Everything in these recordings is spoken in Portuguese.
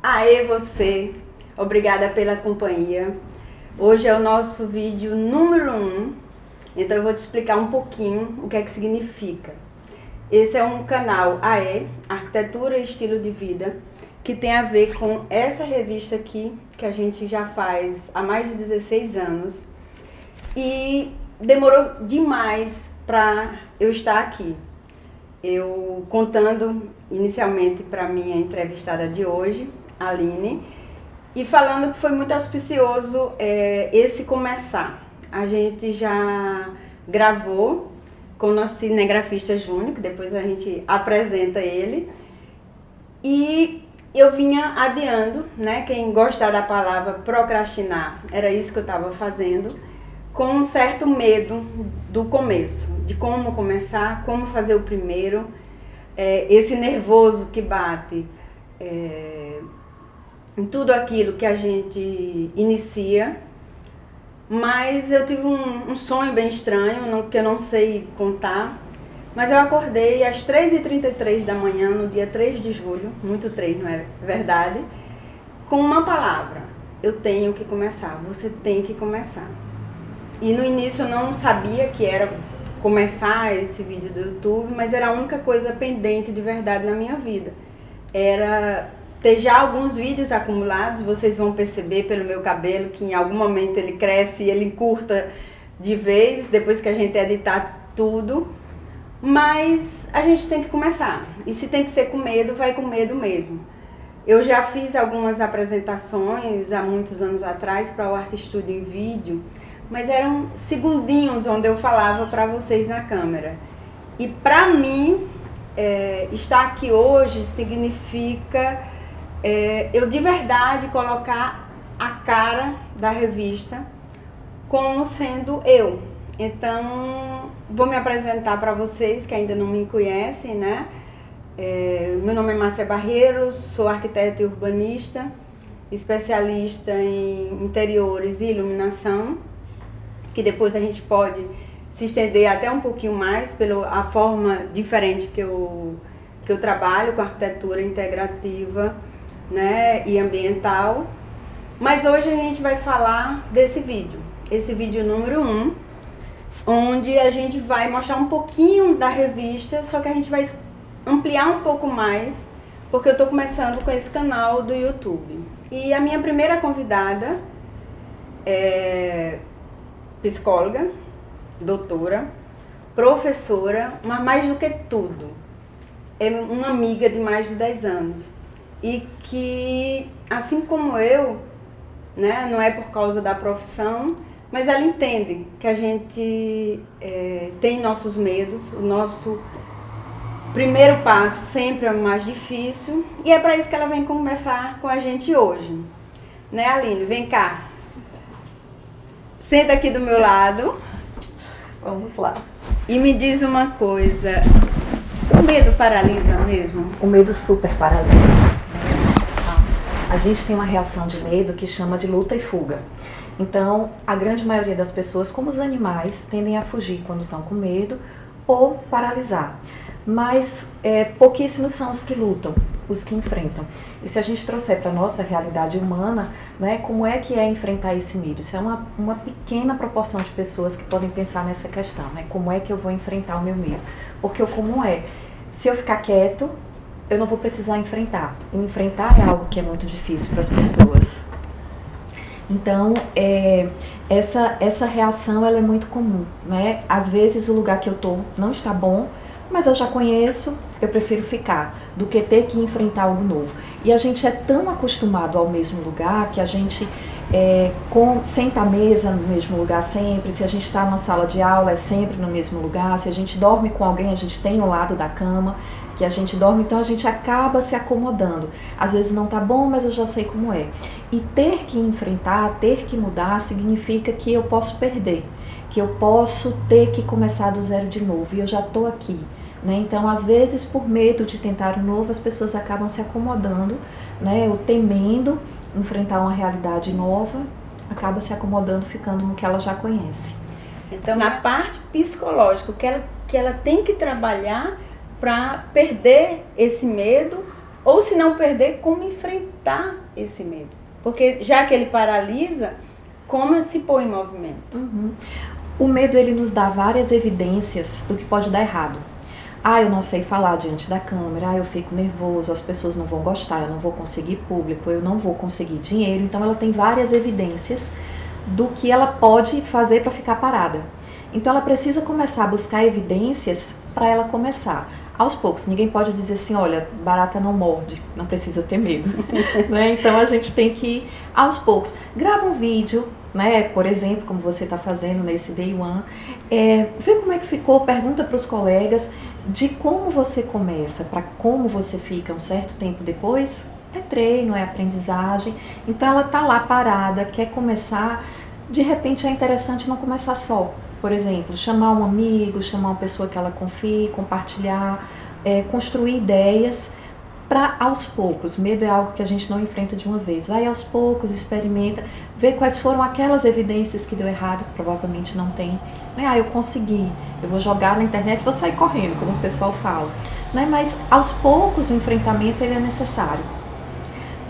Aê você! Obrigada pela companhia. Hoje é o nosso vídeo número 1, então eu vou te explicar um pouquinho o que é que significa. Esse é um canal Aê, Arquitetura e Estilo de Vida, que tem a ver com essa revista aqui, que a gente já faz há mais de 16 anos. E demorou demais para eu estar aqui. Eu contando inicialmente para minha entrevistada de hoje, Aline, e falando que foi muito auspicioso esse começar. A gente já gravou com o nosso cinegrafista Júnior, que depois a gente apresenta ele, e eu vinha adiando, né? Quem gostar da palavra procrastinar, era isso que eu estava fazendo, com um certo medo do começo, de como começar, como fazer o primeiro, esse nervoso que bate em tudo aquilo que a gente inicia. Mas eu tive um sonho bem estranho, que eu não sei contar, mas eu acordei às 3h33 da manhã, no dia 3 de julho, muito 3, não é verdade, com uma palavra: eu tenho que começar, você tem que começar. E no início eu não sabia que era começar esse vídeo do YouTube, mas era a única coisa pendente de verdade na minha vida. Era ter já alguns vídeos acumulados. Vocês vão perceber pelo meu cabelo que em algum momento ele cresce e ele encurta de vez, depois que a gente editar tudo. Mas a gente tem que começar. E se tem que ser com medo, vai com medo mesmo. Eu já fiz algumas apresentações há muitos anos atrás para o Art Studio em vídeo, mas eram segundinhos onde eu falava para vocês na câmera. E para mim, estar aqui hoje significa eu de verdade colocar a cara da revista como sendo eu. Então, vou me apresentar para vocês que ainda não me conhecem, né? Meu nome é Márcia Barreiros, sou arquiteta e urbanista, especialista em interiores e iluminação, que depois a gente pode se estender até um pouquinho mais pela forma diferente que eu trabalho com arquitetura integrativa, né, e ambiental. Mas hoje a gente vai falar desse vídeo, esse vídeo número 1, onde a gente vai mostrar um pouquinho da revista, só que a gente vai ampliar um pouco mais, porque eu estou começando com esse canal do YouTube. E a minha primeira convidada é psicóloga, doutora, professora, mas mais do que tudo, é uma amiga de mais de 10 anos. E que, assim como eu, né, não é por causa da profissão, mas ela entende que a gente tem nossos medos, o nosso primeiro passo sempre é o mais difícil, e é para isso que ela vem conversar com a gente hoje. Né, Aline? Vem cá. Senta aqui do meu lado. Vamos lá. E me diz uma coisa, o medo paralisa mesmo? O medo super paralisa. A gente tem uma reação de medo que chama de luta e fuga. Então, a grande maioria das pessoas, como os animais, tendem a fugir quando estão com medo ou paralisar. Mas pouquíssimos são os que lutam, os que enfrentam. E se a gente trouxer para a nossa realidade humana, né, como é que é enfrentar esse medo? Isso é uma pequena proporção de pessoas que podem pensar nessa questão, né? Como é que eu vou enfrentar o meu medo? Porque o comum se eu ficar quieto, eu não vou precisar enfrentar. E enfrentar é algo que é muito difícil para as pessoas. Então, essa reação ela é muito comum, né? Às vezes o lugar que eu estou não está bom, mas eu já conheço, eu prefiro ficar, do que ter que enfrentar algo novo. E a gente é tão acostumado ao mesmo lugar, que a gente senta à mesa no mesmo lugar sempre, se a gente está numa sala de aula é sempre no mesmo lugar, se a gente dorme com alguém, a gente tem o lado da cama que a gente dorme, então a gente acaba se acomodando. Às vezes não tá bom, mas eu já sei como é. E ter que enfrentar, ter que mudar, significa que eu posso perder, que eu posso ter que começar do zero de novo, e eu já tô aqui, né? Então, às vezes, por medo de tentar o novo, as pessoas acabam se acomodando, né? Ou temendo enfrentar uma realidade nova, acaba se acomodando, ficando no que ela já conhece. Então, na parte psicológica, que ela tem que trabalhar para perder esse medo Ou se não perder, como enfrentar esse medo. Porque já que ele paralisa, como se pôr em movimento? O medo, ele nos dá várias evidências do que pode dar errado. Eu não sei falar diante da câmera, eu fico nervoso, as pessoas não vão gostar, eu não vou conseguir público, eu não vou conseguir dinheiro. Então ela tem várias evidências do que ela pode fazer para ficar parada. Então ela precisa começar a buscar evidências para ela começar. Aos poucos, ninguém pode dizer assim, olha, barata não morde, não precisa ter medo. Né? Então a gente tem que ir aos poucos. Grava um vídeo, né? Por exemplo, como você está fazendo nesse Day One, vê como é que ficou, pergunta para os colegas de como você começa, para como você fica um certo tempo depois. É treino, é aprendizagem. Então ela está lá parada, quer começar, de repente é interessante não começar só. Por exemplo, chamar um amigo, chamar uma pessoa que ela confie, compartilhar, construir ideias para aos poucos. Medo é algo que a gente não enfrenta de uma vez. Vai aos poucos, experimenta, vê quais foram aquelas evidências que deu errado, que provavelmente não tem. Eu consegui, eu vou jogar na internet, vou sair correndo, como o pessoal fala. Mas aos poucos o enfrentamento ele é necessário.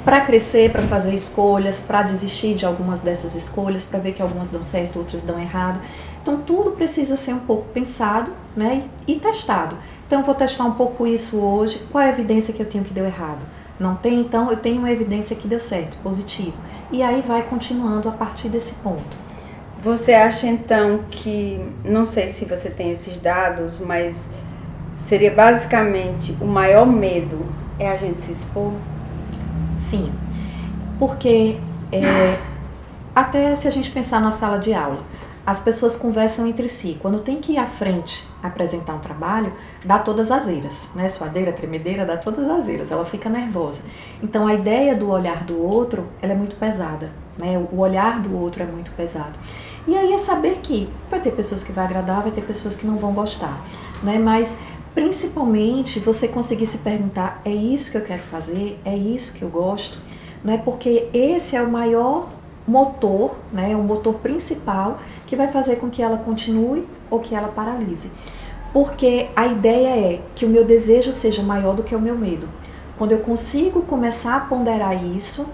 Para crescer, para fazer escolhas, para desistir de algumas dessas escolhas, para ver que algumas dão certo, outras dão errado. Então tudo precisa ser um pouco pensado, né, e testado. Então eu vou testar um pouco isso hoje, qual é a evidência que eu tenho que deu errado? Não tem? Então eu tenho uma evidência que deu certo, positivo. E aí vai continuando a partir desse ponto. Você acha então que, não sei se você tem esses dados, mas seria basicamente o maior medo é a gente se expor? Sim, porque até se a gente pensar na sala de aula, as pessoas conversam entre si. Quando tem que ir à frente apresentar um trabalho, dá todas as eiras, né? Suadeira, tremedeira, dá todas as eiras, ela fica nervosa. Então a ideia do olhar do outro, ela é muito pesada, né? O olhar do outro é muito pesado. E aí é saber que vai ter pessoas que vai agradar, vai ter pessoas que não vão gostar, né? Mas principalmente você conseguir se perguntar, é isso que eu quero fazer? É isso que eu gosto? Não é porque esse é o maior motor, né, o motor principal que vai fazer com que ela continue ou que ela paralise. Porque a ideia é que o meu desejo seja maior do que o meu medo. Quando eu consigo começar a ponderar isso,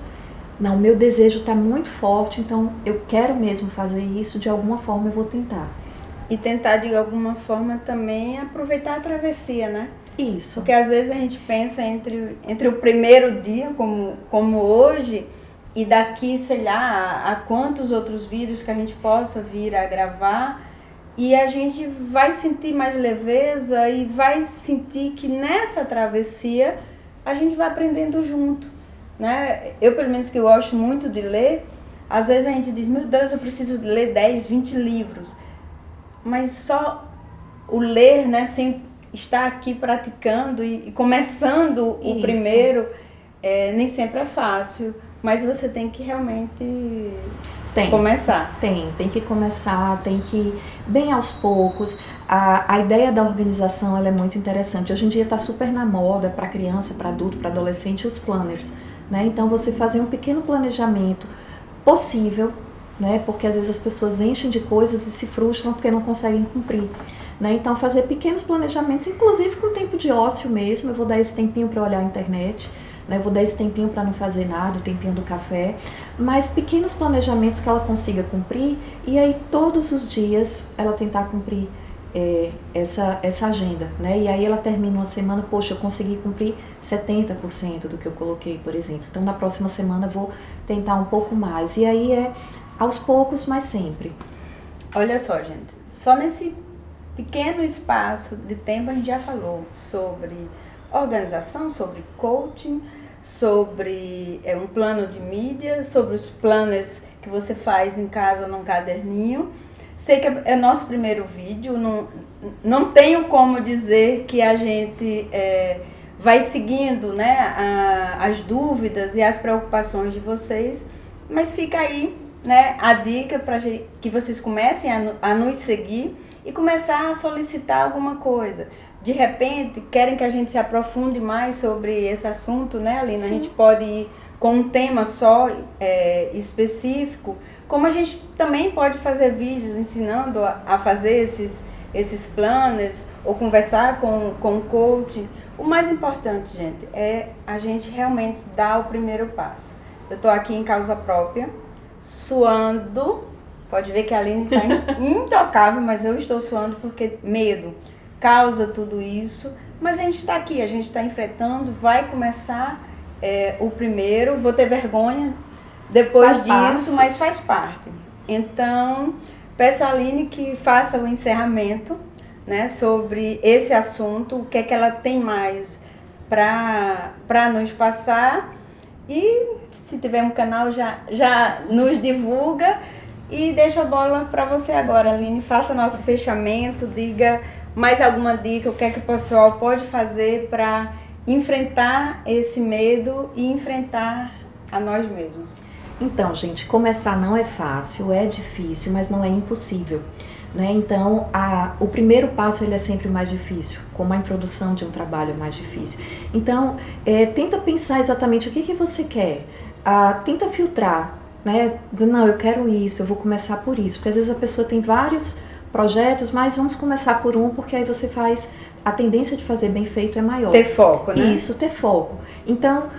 não, meu desejo está muito forte, então eu quero mesmo fazer isso, de alguma forma eu vou tentar. E tentar, de alguma forma, também aproveitar a travessia, né? Isso. Porque às vezes a gente pensa entre o primeiro dia, como hoje, e daqui, sei lá, a quantos outros vídeos que a gente possa vir a gravar, e a gente vai sentir mais leveza e vai sentir que nessa travessia a gente vai aprendendo junto, né? Eu, pelo menos, que eu gosto muito de ler, às vezes a gente diz, meu Deus, eu preciso ler 10, 20 livros. Mas só o ler, né, sem estar aqui praticando e começando o primeiro, nem sempre é fácil, mas você tem que realmente começar. Tem que começar, tem que ir bem aos poucos. A ideia da organização ela é muito interessante. Hoje em dia está super na moda para criança, para adulto, para adolescente, os planners, né? Então você fazer um pequeno planejamento possível, né? Porque às vezes as pessoas enchem de coisas e se frustram porque não conseguem cumprir, né? Então fazer pequenos planejamentos, inclusive com tempo de ócio mesmo. Eu vou dar esse tempinho para olhar a internet, né? Eu vou dar esse tempinho para não fazer nada, o tempinho do café, mas pequenos planejamentos que ela consiga cumprir, e aí todos os dias ela tentar cumprir essa agenda, né? E aí ela termina uma semana, poxa, eu consegui cumprir 70% do que eu coloquei, por exemplo. Então na próxima semana eu vou tentar um pouco mais. E aí aos poucos, mas sempre. Olha só, gente, só nesse pequeno espaço de tempo a gente já falou sobre organização, sobre coaching, sobre um plano de mídia, sobre os planners que você faz em casa num caderninho. Sei que é nosso primeiro vídeo, não tenho como dizer que a gente vai seguindo, né, as dúvidas e as preocupações de vocês, mas fica aí, né, a dica para que vocês comecem a nos seguir e começar a solicitar alguma coisa. De repente, querem que a gente se aprofunde mais sobre esse assunto, né, Alina? Sim. A gente pode ir com um tema só específico, como a gente também pode fazer vídeos ensinando a fazer esses planners ou conversar com o coach. O mais importante, gente, é a gente realmente dar o primeiro passo. Eu estou aqui em causa própria, suando. Pode ver que a Aline está intocável, mas eu estou suando porque medo causa tudo isso. Mas a gente está aqui, a gente está enfrentando, vai começar o primeiro. Vou ter vergonha depois disso, mas faz parte. Então, peço a Aline que faça o encerramento, né, sobre esse assunto, o que é que ela tem mais para nos passar. E se tiver um canal, já nos divulga. E deixo a bola para você agora, Aline. Faça nosso fechamento, diga mais alguma dica, o que é que o pessoal pode fazer para enfrentar esse medo e enfrentar a nós mesmos. Então, gente, começar não é fácil, é difícil, mas não é impossível, né? Então, o primeiro passo ele é sempre mais difícil, como a introdução de um trabalho é mais difícil. Então, tenta pensar exatamente o que você quer, tenta filtrar, né? Não, eu quero isso, eu vou começar por isso, porque às vezes a pessoa tem vários projetos, mas vamos começar por um, porque aí você faz, a tendência de fazer bem feito é maior. Ter foco, né? Isso, ter foco. Então,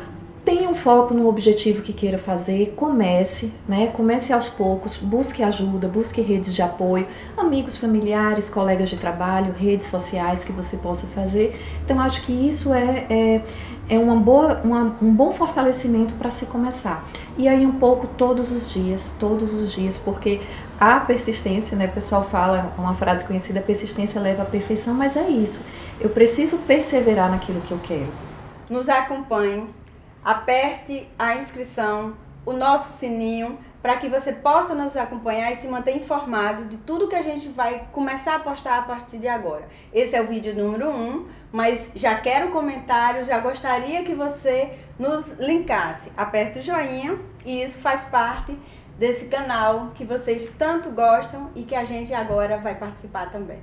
tenha um foco no objetivo que queira fazer, comece, né? Comece aos poucos, busque ajuda, busque redes de apoio, amigos, familiares, colegas de trabalho, redes sociais que você possa fazer. Então, acho que isso é um bom fortalecimento para se começar. E aí um pouco todos os dias, porque a persistência, né? O pessoal fala, uma frase conhecida, persistência leva à perfeição, mas é isso. Eu preciso perseverar naquilo que eu quero. Nos acompanhe. Aperte a inscrição, o nosso sininho, para que você possa nos acompanhar e se manter informado de tudo que a gente vai começar a postar a partir de agora. Esse é o vídeo número 1, mas já quero comentário, já gostaria que você nos linkasse. Aperte o joinha e isso faz parte desse canal que vocês tanto gostam e que a gente agora vai participar também.